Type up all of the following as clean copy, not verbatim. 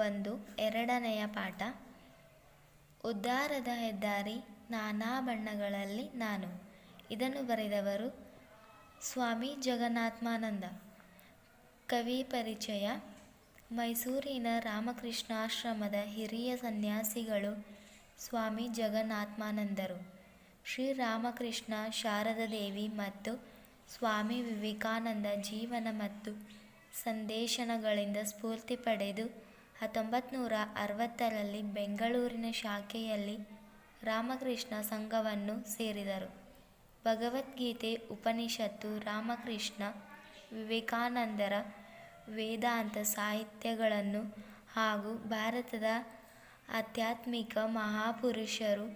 1 2ನೆಯ ಪಾಠ. ಉದ್ಧಾರದ ಹೆದ್ದಾರಿ, ನಾನಾ ಬಣ್ಣಗಳಲ್ಲಿ ನಾನು. ಇದನ್ನು ಬರೆದವರು ಸ್ವಾಮಿ ಜಗನ್ನಾಥಾನಂದ. ಕವಿ ಪರಿಚಯ. ಮೈಸೂರಿನ ರಾಮಕೃಷ್ಣಾಶ್ರಮದ ಹಿರಿಯ ಸನ್ಯಾಸಿಗಳು ಸ್ವಾಮಿ ಜಗನ್ನಾಥಾನಂದರು. ಶ್ರೀರಾಮಕೃಷ್ಣ, ಶಾರದಾದೇವಿ ಮತ್ತು ಸ್ವಾಮಿ ವಿವೇಕಾನಂದ ಜೀವನ ಮತ್ತು ಸಂದೇಶನಗಳಿಂದ ಸ್ಫೂರ್ತಿ ಪಡೆದು 1960ರಲ್ಲಿ ಬೆಂಗಳೂರಿನ ಶಾಖೆಯಲ್ಲಿ ರಾಮಕೃಷ್ಣ ಸಂಘವನ್ನು ಸೇರಿದರು. ಭಗವದ್ಗೀತೆ, ಉಪನಿಷತ್ತು, ರಾಮಕೃಷ್ಣ ವಿವೇಕಾನಂದರ ವೇದಾಂತ ಸಾಹಿತ್ಯಗಳನ್ನು ಹಾಗೂ ಭಾರತದ ಆಧ್ಯಾತ್ಮಿಕ ಮಹಾಪುರುಷರು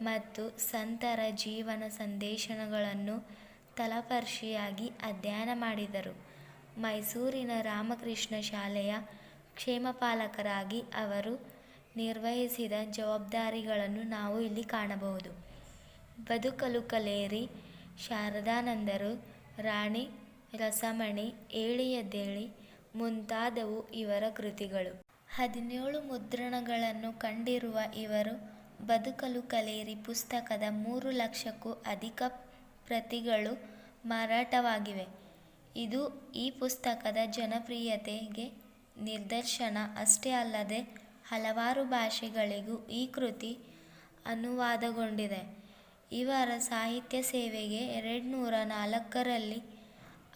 ಮತ್ತು ಸಂತರ ಜೀವನ ಸಂದೇಶನಗಳನ್ನು ತಲಪರ್ಷಿಯಾಗಿ ಅಧ್ಯಯನ ಮಾಡಿದರು. ಮೈಸೂರಿನ ರಾಮಕೃಷ್ಣ ಶಾಲೆಯ ಕ್ಷೇಮಪಾಲಕರಾಗಿ ಅವರು ನಿರ್ವಹಿಸಿದ ಜವಾಬ್ದಾರಿಗಳನ್ನು ನಾವು ಇಲ್ಲಿ ಕಾಣಬಹುದು. ಬದುಕಲು ಕಲಿಯಿರಿ, ಶಾರದಾನಂದರು, ರಾಣಿ ರಸಮಣಿ, ಏಳಿ ಎದ್ದೇಳಿ ಮುಂತಾದವು ಇವರ ಕೃತಿಗಳು. 17 ಮುದ್ರಣಗಳನ್ನು ಕಂಡಿರುವ ಇವರು ಬದುಕಲು ಕಲಿಯಿರಿ ಪುಸ್ತಕದ 3 ಲಕ್ಷಕ್ಕೂ ಅಧಿಕ ಪ್ರತಿಗಳು ಮಾರಾಟವಾಗಿವೆ. ಇದು ಈ ಪುಸ್ತಕದ ಜನಪ್ರಿಯತೆಗೆ ನಿದರ್ಶನ. ಅಷ್ಟೇ ಅಲ್ಲದೆ ಹಲವಾರು ಭಾಷೆಗಳಿಗೂ ಈ ಕೃತಿ ಅನುವಾದಗೊಂಡಿದೆ. ಇವರ ಸಾಹಿತ್ಯ ಸೇವೆಗೆ 2004ರಲ್ಲಿ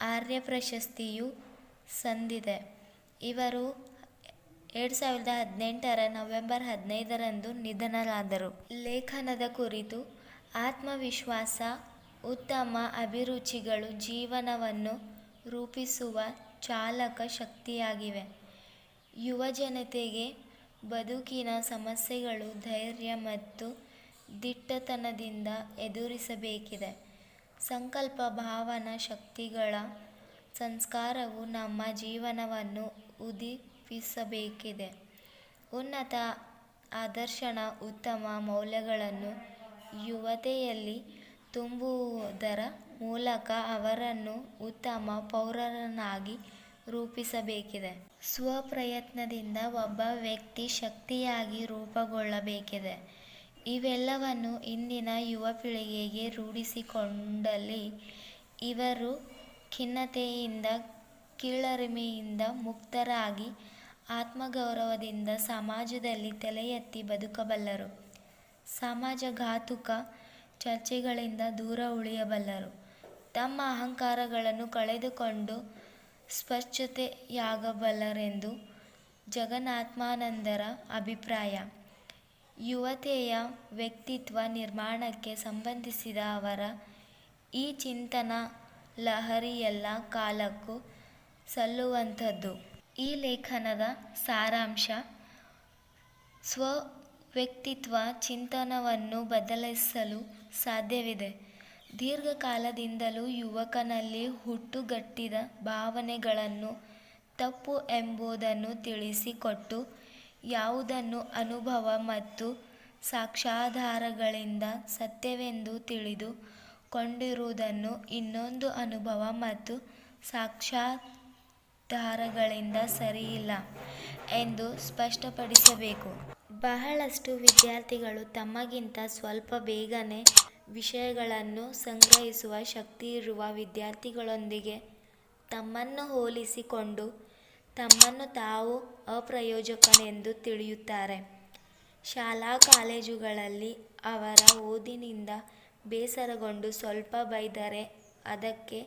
ಆರ್ಯ ಪ್ರಶಸ್ತಿಯೂ ಸಂದಿದೆ. ಇವರು 2018ರ ನವೆಂಬರ್ 15ರಂದು ನಿಧನರಾದರು. ಲೇಖನದ ಕುರಿತು. ಆತ್ಮವಿಶ್ವಾಸ, ಉತ್ತಮ ಅಭಿರುಚಿಗಳು ಜೀವನವನ್ನು ರೂಪಿಸುವ ಚಾಲಕ ಶಕ್ತಿಯಾಗಿವೆ. ಯುವಜನತೆಗೆ ಬದುಕಿನ ಸಮಸ್ಯೆಗಳು ಧೈರ್ಯ ಮತ್ತು ದಿಟ್ಟತನದಿಂದ ಎದುರಿಸಬೇಕಿದೆ. ಸಂಕಲ್ಪ, ಭಾವನಾ ಶಕ್ತಿಗಳ ಸಂಸ್ಕಾರವು ನಮ್ಮ ಜೀವನವನ್ನು ಉದ್ದೀಪಿಸಬೇಕಿದೆ. ಉನ್ನತ ಆದರ್ಶನ ಉತ್ತಮ ಮೌಲ್ಯಗಳನ್ನು ಯುವತೆಯಲ್ಲಿ ತುಂಬುವುದರ ಮೂಲಕ ಅವರನ್ನು ಉತ್ತಮ ಪೌರರನ್ನಾಗಿ ರೂಪಿಸಬೇಕಿದೆ. ಸ್ವಪ್ರಯತ್ನದಿಂದ ಒಬ್ಬ ವ್ಯಕ್ತಿ ಶಕ್ತಿಯಾಗಿ ರೂಪುಗೊಳ್ಳಬೇಕಿದೆ. ಇವೆಲ್ಲವನ್ನು ಇಂದಿನ ಯುವ ಪೀಳಿಗೆಗೆ ರೂಢಿಸಿಕೊಂಡಲ್ಲಿ ಇವರು ಖಿನ್ನತೆಯಿಂದ, ಕೀಳರಿಮೆಯಿಂದ ಮುಕ್ತರಾಗಿ ಆತ್ಮಗೌರವದಿಂದ ಸಮಾಜದಲ್ಲಿ ತಲೆ ಎತ್ತಿ ಬದುಕಬಲ್ಲರು. ಸಮಾಜಘಾತುಕ ಚರ್ಚೆಗಳಿಂದ ದೂರ ಉಳಿಯಬಲ್ಲರು. ತಮ್ಮ ಅಹಂಕಾರಗಳನ್ನು ಕಳೆದುಕೊಂಡು ಸ್ವಚ್ಛತೆಯಾಗಬಲ್ಲರೆಂದು ಜಗನ್ನಾಥಾನಂದರ ಅಭಿಪ್ರಾಯ. ಯುವತೆಯ ವ್ಯಕ್ತಿತ್ವ ನಿರ್ಮಾಣಕ್ಕೆ ಸಂಬಂಧಿಸಿದ ಅವರ ಈ ಚಿಂತನ ಲಹರಿ ಎಲ್ಲ ಕಾಲಕ್ಕೂ ಸಲ್ಲುವಂಥದ್ದು. ಈ ಲೇಖನದ ಸಾರಾಂಶ. ಸ್ವವ್ಯಕ್ತಿತ್ವ ಚಿಂತನವನ್ನು ಬದಲಿಸಲು ಸಾಧ್ಯವಿದೆ. ದೀರ್ಘಕಾಲದಿಂದಲೂ ಯುವಕನಲ್ಲಿ ಹುಟ್ಟುಗಟ್ಟಿದ ಭಾವನೆಗಳನ್ನು ತಪ್ಪು ಎಂಬುದನ್ನು ತಿಳಿಸಿಕೊಟ್ಟು, ಯಾವುದನ್ನು ಅನುಭವ ಮತ್ತು ಸಾಕ್ಷ್ಯಾಧಾರಗಳಿಂದ ಸತ್ಯವೆಂದು ತಿಳಿದು ಕೊಂಡಿರುವುದನ್ನು ಇನ್ನೊಂದು ಅನುಭವ ಮತ್ತು ಸಾಕ್ಷ್ಯಾಧಾರಗಳಿಂದ ಸರಿಯಿಲ್ಲ ಎಂದು ಸ್ಪಷ್ಟಪಡಿಸಬೇಕು. ಬಹಳಷ್ಟು ವಿದ್ಯಾರ್ಥಿಗಳು ತಮಗಿಂತ ಸ್ವಲ್ಪ ಬೇಗನೆ ವಿಷಯಗಳನ್ನು ಸಂಗ್ರಹಿಸುವ ಶಕ್ತಿಯಿರುವ ವಿದ್ಯಾರ್ಥಿಗಳೊಂದಿಗೆ ತಮ್ಮನ್ನು ಹೋಲಿಸಿಕೊಂಡು ತಮ್ಮನ್ನು ತಾವು ಅಪ್ರಯೋಜಕನೆಂದು ತಿಳಿಯುತ್ತಾರೆ. ಶಾಲಾ ಕಾಲೇಜುಗಳಲ್ಲಿ ಅವರ ಓದಿನಿಂದ ಬೇಸರಗೊಂಡು ಸ್ವಲ್ಪ ಬೈದರೆ ಅದಕ್ಕೆ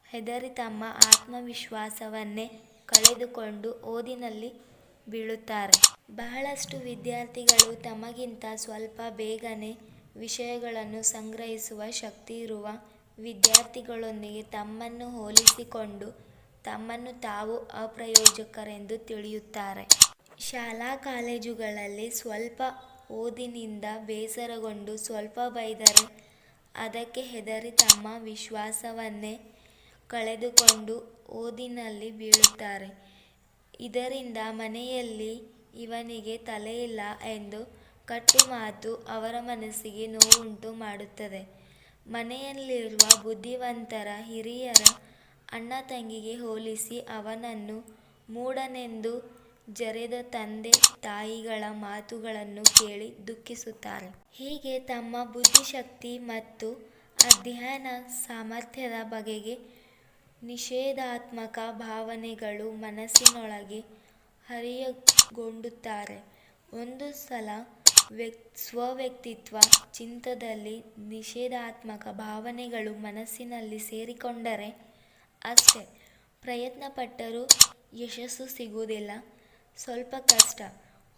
ಹೆದರಿ ತಮ್ಮ ಆತ್ಮವಿಶ್ವಾಸವನ್ನೇ ಕಳೆದುಕೊಂಡು ಓದಿನಲ್ಲಿ ಬೀಳುತ್ತಾರೆ. ಬಹಳಷ್ಟು ವಿದ್ಯಾರ್ಥಿಗಳು ತಮಗಿಂತ ಸ್ವಲ್ಪ ಬೇಗನೆ ವಿಷಯಗಳನ್ನು ಸಂಗ್ರಹಿಸುವ ಶಕ್ತಿಯಿರುವ ವಿದ್ಯಾರ್ಥಿಗಳೊಂದಿಗೆ ತಮ್ಮನ್ನು ಹೋಲಿಸಿಕೊಂಡು ತಮ್ಮನ್ನು ತಾವು ಅಪ್ರಯೋಜಕರೆಂದು ತಿಳಿಯುತ್ತಾರೆ. ಶಾಲಾ ಕಾಲೇಜುಗಳಲ್ಲಿ ಸ್ವಲ್ಪ ಓದಿನಿಂದ ಬೇಸರಗೊಂಡು ಸ್ವಲ್ಪ ಬೈದರೆ ಅದಕ್ಕೆ ಹೆದರಿ ತಮ್ಮ ವಿಶ್ವಾಸವನ್ನೇ ಕಳೆದುಕೊಂಡು ಓದಿನಲ್ಲಿ ಬೀಳುತ್ತಾರೆ. ಇದರಿಂದ ಮನೆಯಲ್ಲಿ ಇವನಿಗೆ ತಲೆಯಿಲ್ಲ ಎಂದು ಕಟ್ಟುಮಾತು ಅವರ ಮನಸ್ಸಿಗೆ ನೋವುಂಟು ಮಾಡುತ್ತದೆ. ಮನೆಯಲ್ಲಿರುವ ಬುದ್ಧಿವಂತರ ಹಿರಿಯರ ಅಣ್ಣ ತಂಗಿಗೆ ಹೋಲಿಸಿ ಅವನನ್ನು ಮೂಢನೆಂದು ಜರೆದ ತಂದೆ ತಾಯಿಗಳ ಮಾತುಗಳನ್ನು ಕೇಳಿ ದುಃಖಿಸುತ್ತಾರೆ. ಹೀಗೆ ತಮ್ಮ ಬುದ್ಧಿಶಕ್ತಿ ಮತ್ತು ಅಧ್ಯಯನ ಸಾಮರ್ಥ್ಯದ ಬಗೆಗೆ ನಿಷೇಧಾತ್ಮಕ ಭಾವನೆಗಳು ಮನಸ್ಸಿನೊಳಗೆ ಹರಿಯಗೊಡ್ಡುತ್ತಾರೆ. ಒಂದು ಸಲ ಸ್ವವ್ಯಕ್ತಿತ್ವ ಚಿಂತದಲ್ಲಿ ನಿಷೇಧಾತ್ಮಕ ಭಾವನೆಗಳು ಮನಸ್ಸಿನಲ್ಲಿ ಸೇರಿಕೊಂಡರೆ ಅಷ್ಟೇ, ಪ್ರಯತ್ನಪಟ್ಟರೂ ಯಶಸ್ಸು ಸಿಗುವುದಿಲ್ಲ. ಸ್ವಲ್ಪ ಕಷ್ಟ.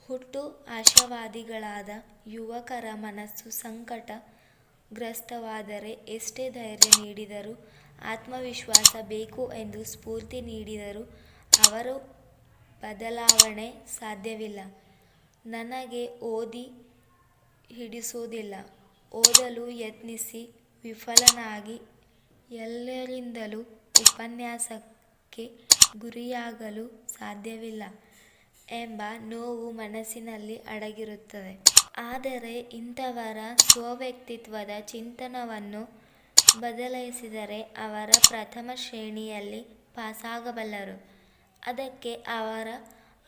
ಹುಟ್ಟು ಆಶಾವಾದಿಗಳಾದ ಯುವಕರ ಮನಸ್ಸು ಸಂಕಟ ಗ್ರಸ್ತವಾದರೆ ಎಷ್ಟೇ ಧೈರ್ಯ ನೀಡಿದರೂ, ಆತ್ಮವಿಶ್ವಾಸ ಬೇಕು ಎಂದು ಸ್ಫೂರ್ತಿ ನೀಡಿದರೂ ಅವರು ಬದಲಾವಣೆ ಸಾಧ್ಯವಿಲ್ಲ. ನನಗೆ ಓದಿ ಹಿಡಿಸುವುದಿಲ್ಲ, ಓದಲು ಯತ್ನಿಸಿ ವಿಫಲನಾಗಿ ಎಲ್ಲರಿಂದಲೂ ಉಪನ್ಯಾಸಕ್ಕೆ ಗುರಿಯಾಗಲು ಸಾಧ್ಯವಿಲ್ಲ ಎಂಬ ನೋವು ಮನಸ್ಸಿನಲ್ಲಿ ಅಡಗಿರುತ್ತದೆ. ಆದರೆ ಇಂಥವರ ಸ್ವವ್ಯಕ್ತಿತ್ವದ ಚಿಂತನವನ್ನು ಬದಲಾಯಿಸಿದರೆ ಅವರು ಪ್ರಥಮ ಶ್ರೇಣಿಯಲ್ಲಿ ಪಾಸಾಗಬಲ್ಲರು. ಅದಕ್ಕೆ ಅವರ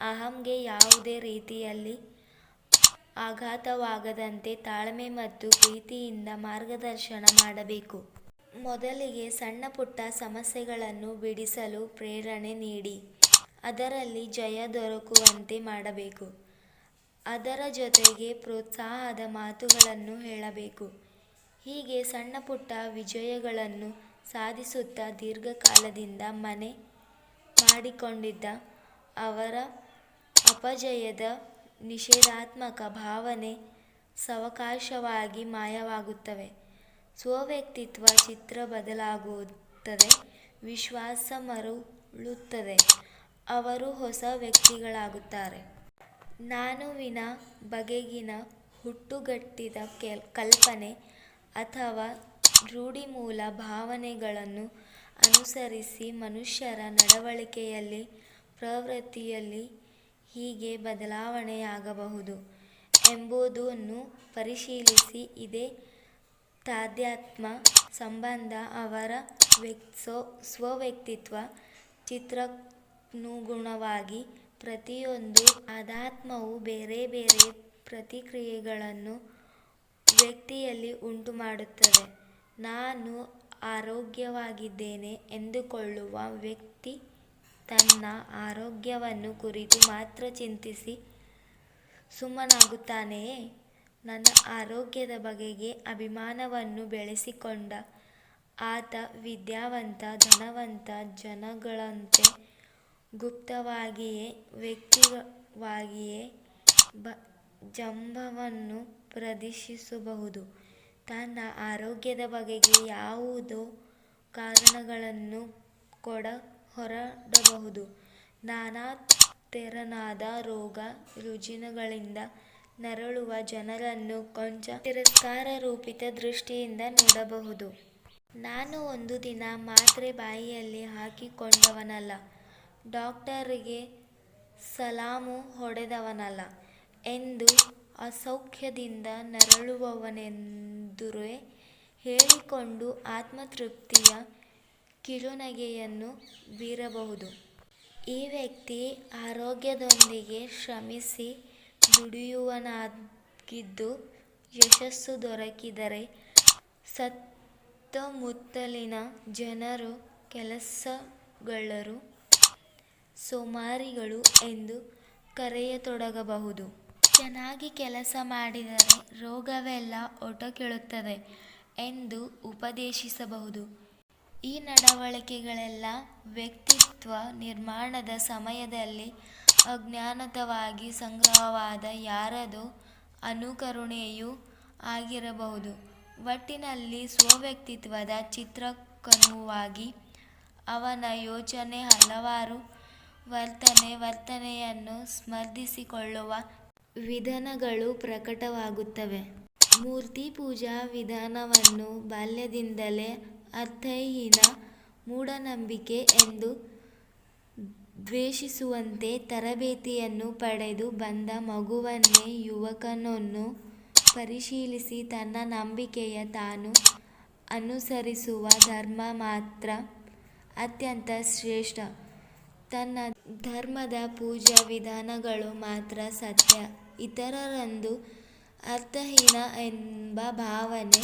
ಅಹಂಗೆ ಯಾವುದೇ ರೀತಿಯಲ್ಲಿ ಆಘಾತವಾಗದಂತೆ ತಾಳ್ಮೆ ಮತ್ತು ಪ್ರೀತಿಯಿಂದ ಮಾರ್ಗದರ್ಶನ ಮಾಡಬೇಕು. ಮೊದಲಿಗೆ ಸಣ್ಣ ಪುಟ್ಟ ಸಮಸ್ಯೆಗಳನ್ನು ಬಿಡಿಸಲು ಪ್ರೇರಣೆ ನೀಡಿ ಅದರಲ್ಲಿ ಜಯ ದೊರಕುವಂತೆ ಮಾಡಬೇಕು. ಅದರ ಜೊತೆಗೆ ಪ್ರೋತ್ಸಾಹದ ಮಾತುಗಳನ್ನು ಹೇಳಬೇಕು. ಹೀಗೆ ಸಣ್ಣ ಪುಟ್ಟ ವಿಜಯಗಳನ್ನು ಸಾಧಿಸುತ್ತಾ ದೀರ್ಘಕಾಲದಿಂದ ಮನೆ ಮಾಡಿಕೊಂಡಿದ್ದ ಅವರ ಅಪಜಯದ ನಿಷೇಧಾತ್ಮಕ ಭಾವನೆ ಸಾವಕಾಶವಾಗಿ ಮಾಯವಾಗುತ್ತವೆ. ಸ್ವವ್ಯಕ್ತಿತ್ವ ಚಿತ್ರ ಬದಲಾಗುತ್ತದೆ, ವಿಶ್ವಾಸ ಮರಳುತ್ತದೆ, ಅವರು ಹೊಸ ವ್ಯಕ್ತಿಗಳಾಗುತ್ತಾರೆ. ನಾನುವಿನ ಬಗೆಗಿನ ಹುಟ್ಟುಗಟ್ಟಿದ ಕಲ್ಪನೆ ಅಥವಾ ರೂಢಿಮೂಲ ಭಾವನೆಗಳನ್ನು ಅನುಸರಿಸಿ ಮನುಷ್ಯರ ನಡವಳಿಕೆಯಲ್ಲಿ ಪ್ರವೃತ್ತಿಯಲ್ಲಿ ಹೇಗೆ ಬದಲಾವಣೆಯಾಗಬಹುದು ಎಂಬುದನ್ನು ಪರಿಶೀಲಿಸಿ ಇದೇ ತಾದಾತ್ಮ್ಯ ಸಂಬಂಧ ಅವರ ಸ್ವವ್ಯಕ್ತಿತ್ವ ಚಿತ್ರಕ್ಕನುಗುಣವಾಗಿ ಪ್ರತಿಯೊಂದು ತಾದಾತ್ಮ್ಯವು ಬೇರೆ ಬೇರೆ ಪ್ರತಿಕ್ರಿಯೆಗಳನ್ನು ವ್ಯಕ್ತಿಯಲ್ಲಿ ಉಂಟುಮಾಡುತ್ತದೆ. ನಾನು ಆರೋಗ್ಯವಾಗಿದ್ದೇನೆ ಎಂದುಕೊಳ್ಳುವ ವ್ಯಕ್ತಿ ತನ್ನ ಆರೋಗ್ಯವನ್ನು ಕುರಿತು ಮಾತ್ರ ಚಿಂತಿಸಿ ಸುಮ್ಮನಾಗುತ್ತಾನೆಯೇ? ನನ್ನ ಆರೋಗ್ಯದ ಬಗೆಗೆ ಅಭಿಮಾನವನ್ನು ಬೆಳೆಸಿಕೊಂಡ ಆತ ವಿದ್ಯಾವಂತ, ಧನವಂತ ಜನಗಳಂತೆ ಗುಪ್ತವಾಗಿಯೇ ವೈಯಕ್ತಿಕವಾಗಿಯೇ ಜಂಭವನ್ನು ಪ್ರದರ್ಶಿಸಬಹುದು. ತನ್ನ ಆರೋಗ್ಯದ ಬಗೆಗೆ ಯಾವುದೋ ಕಾರಣಗಳನ್ನು ಹೊರಡಬಹುದು. ನಾನಾ ತೆರನಾದ ರೋಗ ರುಜಿನಗಳಿಂದ ನರಳುವ ಜನರನ್ನು ಕೊಂಚ ತಿರಸ್ಕಾರರೂಪಿತ ದೃಷ್ಟಿಯಿಂದ ನೋಡಬಹುದು. ನಾನು ಒಂದು ದಿನ ಮಾತ್ರೆ ಬಾಯಿಯಲ್ಲಿ ಹಾಕಿಕೊಂಡವನಲ್ಲ, ಡಾಕ್ಟರಿಗೆ ಸಲಾಮು ಹೊಡೆದವನಲ್ಲ ಎಂದು ಅಸೌಖ್ಯದಿಂದ ನರಳುವವನೆದುರೇ ಹೇಳಿಕೊಂಡು ಆತ್ಮತೃಪ್ತಿಯ ಕಿರುನಗೆಯನ್ನು ಬೀರಬಹುದು. ಈ ವ್ಯಕ್ತಿ ಆರೋಗ್ಯದೊಂದಿಗೆ ಶ್ರಮಿಸಿ ದುಡಿಯುವವನಾಗಿದ್ದು ಯಶಸ್ಸು ದೊರಕಿದರೆ ಸುತ್ತಮುತ್ತಲಿನ ಜನರು ಕೆಲಸಗಳ್ಳರು, ಸೋಮಾರಿಗಳು ಎಂದು ಕರೆಯತೊಡಗಬಹುದು. ಚೆನ್ನಾಗಿ ಕೆಲಸ ಮಾಡಿದರೆ ರೋಗವೆಲ್ಲ ಹೊರಟುಹೋಗುತ್ತದೆ ಎಂದು ಉಪದೇಶಿಸಬಹುದು. ಈ ನಡವಳಿಕೆಗಳೆಲ್ಲ ವ್ಯಕ್ತಿತ್ವ ನಿರ್ಮಾಣದ ಸಮಯದಲ್ಲಿ ಅಜ್ಞಾತವಾಗಿ ಸಂಗ್ರಹವಾದ ಯಾರದೋ ಅನುಕರಣೆಯೂ ಆಗಿರಬಹುದು. ಒಟ್ಟಿನಲ್ಲಿ ಸ್ವವ್ಯಕ್ತಿತ್ವದ ಚಿತ್ರಕ್ಕನುಗುಣವಾಗಿ ಅವನ ಯೋಚನೆ ಹಲವಾರು ವರ್ತನೆಯನ್ನು ಸಮರ್ಥಿಸಿಕೊಳ್ಳುವ ವಿಧಾನಗಳು ಪ್ರಕಟವಾಗುತ್ತವೆ. ಮೂರ್ತಿಪೂಜಾ ವಿಧಾನವನ್ನು ಬಾಲ್ಯದಿಂದಲೇ ಅರ್ಥಹೀನ ಮೂಢನಂಬಿಕೆ ಎಂದು ದ್ವೇಷಿಸುವಂತೆ ತರಬೇತಿಯನ್ನು ಪಡೆದು ಬಂದ ಮಗುವನ್ನೇ ಯುವಕನನ್ನು ಪರಿಶೀಲಿಸಿ ತನ್ನ ನಂಬಿಕೆಯ ತಾನು ಅನುಸರಿಸುವ ಧರ್ಮ ಮಾತ್ರ ಅತ್ಯಂತ ಶ್ರೇಷ್ಠ, ತನ್ನ ಧರ್ಮದ ಪೂಜಾ ವಿಧಾನಗಳು ಮಾತ್ರ ಸತ್ಯ, ಇತರರೊಂದು ಅರ್ಥಹೀನ ಎಂಬ ಭಾವನೆ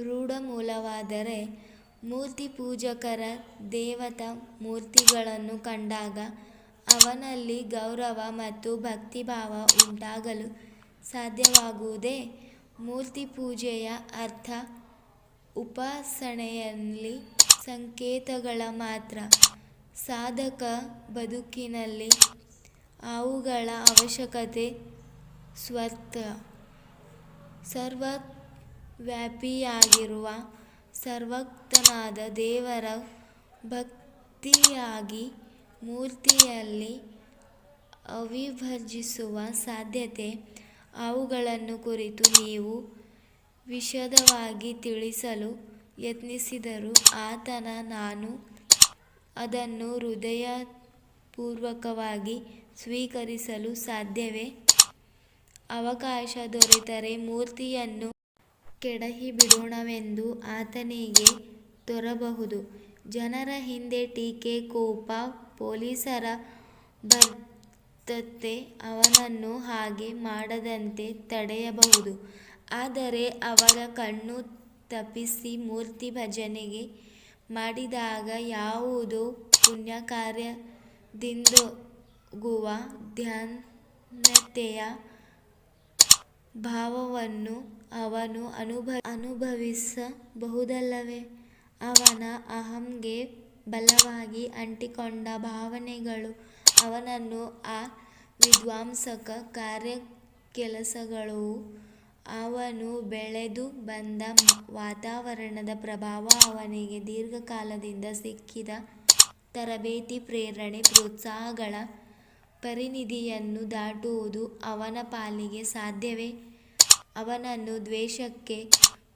ರೂಢಮೂಲವಾದರೆ, ಮೂರ್ತಿ ಪೂಜಕರ ದೇವತಾ ಮೂರ್ತಿಗಳನ್ನು ಕಂಡಾಗ ಅವನಲ್ಲಿ ಗೌರವ ಮತ್ತು ಭಕ್ತಿಭಾವ ಉಂಟಾಗಲು ಸಾಧ್ಯವಾಗುವುದೇ? ಮೂರ್ತಿ ಪೂಜೆಯ ಅರ್ಥ ಉಪಾಸನೆಯಲ್ಲಿ ಸಂಕೇತಗಳ ಮಾತ್ರ. ಸಾಧಕ ಬದುಕಿನಲ್ಲಿ ಅವುಗಳ ಅವಶ್ಯಕತೆ ಸ್ವತಃ. ಸರ್ವವ್ಯಾಪಿಯಾಗಿರುವ ಸರ್ವೋಕ್ತನಾದ ದೇವರ ಭಕ್ತಿಯಾಗಿ ಮೂರ್ತಿಯಲ್ಲಿ ಅವಿಭಜಿಸುವ ಸಾಧ್ಯತೆ. ಅವುಗಳನ್ನು ಕುರಿತು ನೀವು ವಿಶದವಾಗಿ ತಿಳಿಸಲು ಯತ್ನಿಸಿದರೂ ನಾನು ಅದನ್ನು ಹೃದಯಪೂರ್ವಕವಾಗಿ ಸ್ವೀಕರಿಸಲು ಸಾಧ್ಯವೇ? ಅವಕಾಶ ದೊರೆತರೆ ಮೂರ್ತಿಯನ್ನು ಕೆಡಹಿಬಿಡೋಣವೆಂದು ಆತನಿಗೆ ತೋರಬಹುದು. ಜನರ ಹಿಂದೆ ಟೀಕೆ, ಕೋಪ, ಪೊಲೀಸರ ಭದ್ರತೆ ಅವನನ್ನು ಹಾಗೆ ಮಾಡದಂತೆ ತಡೆಯಬಹುದು. ಆದರೆ ಅವರ ಕಣ್ಣು ತಪ್ಪಿಸಿ ಮೂರ್ತಿ ಭಜನೆಗೆ ಮಾಡಿದಾಗ ಯಾವುದೋ ಪುಣ್ಯಕಾರ್ಯದಿಂದಾಗುವ ಧನ್ಯತೆಯ ಭಾವವನ್ನು ಅವನು ಅನುಭವಿಸಬಹುದಲ್ಲವೇ? ಅವನ ಅಹಂಗೆ ಬಲವಾಗಿ ಅಂಟಿಕೊಂಡ ಭಾವನೆಗಳು ಅವನನ್ನು ಆ ವಿಧ್ವಂಸಕ ಕೆಲಸಗಳು ಅವನು ಬೆಳೆದು ಬಂದ ವಾತಾವರಣದ ಪ್ರಭಾವ, ಅವನಿಗೆ ದೀರ್ಘಕಾಲದಿಂದ ಸಿಕ್ಕಿದ ತರಬೇತಿ, ಪ್ರೇರಣೆ, ಪ್ರೋತ್ಸಾಹಗಳ ಪರಿಣಿತಿಯನ್ನು ದಾಟುವುದು ಅವನ ಪಾಲಿಗೆ ಸಾಧ್ಯವೇ? ಅವನನ್ನು ದ್ವೇಷಕ್ಕೆ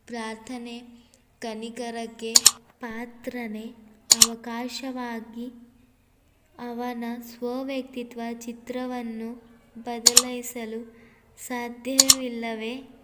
ಪ್ರಾರ್ಥನೆ, ಕನಿಕರಕ್ಕೆ ಪಾತ್ರನೇ ಅವಕಾಶವಾಗಿ ಅವನ ಸ್ವವ್ಯಕ್ತಿತ್ವ ಚಿತ್ರವನ್ನು ಬದಲಾಯಿಸಲು ಸಾಧ್ಯವಿಲ್ಲವೇ?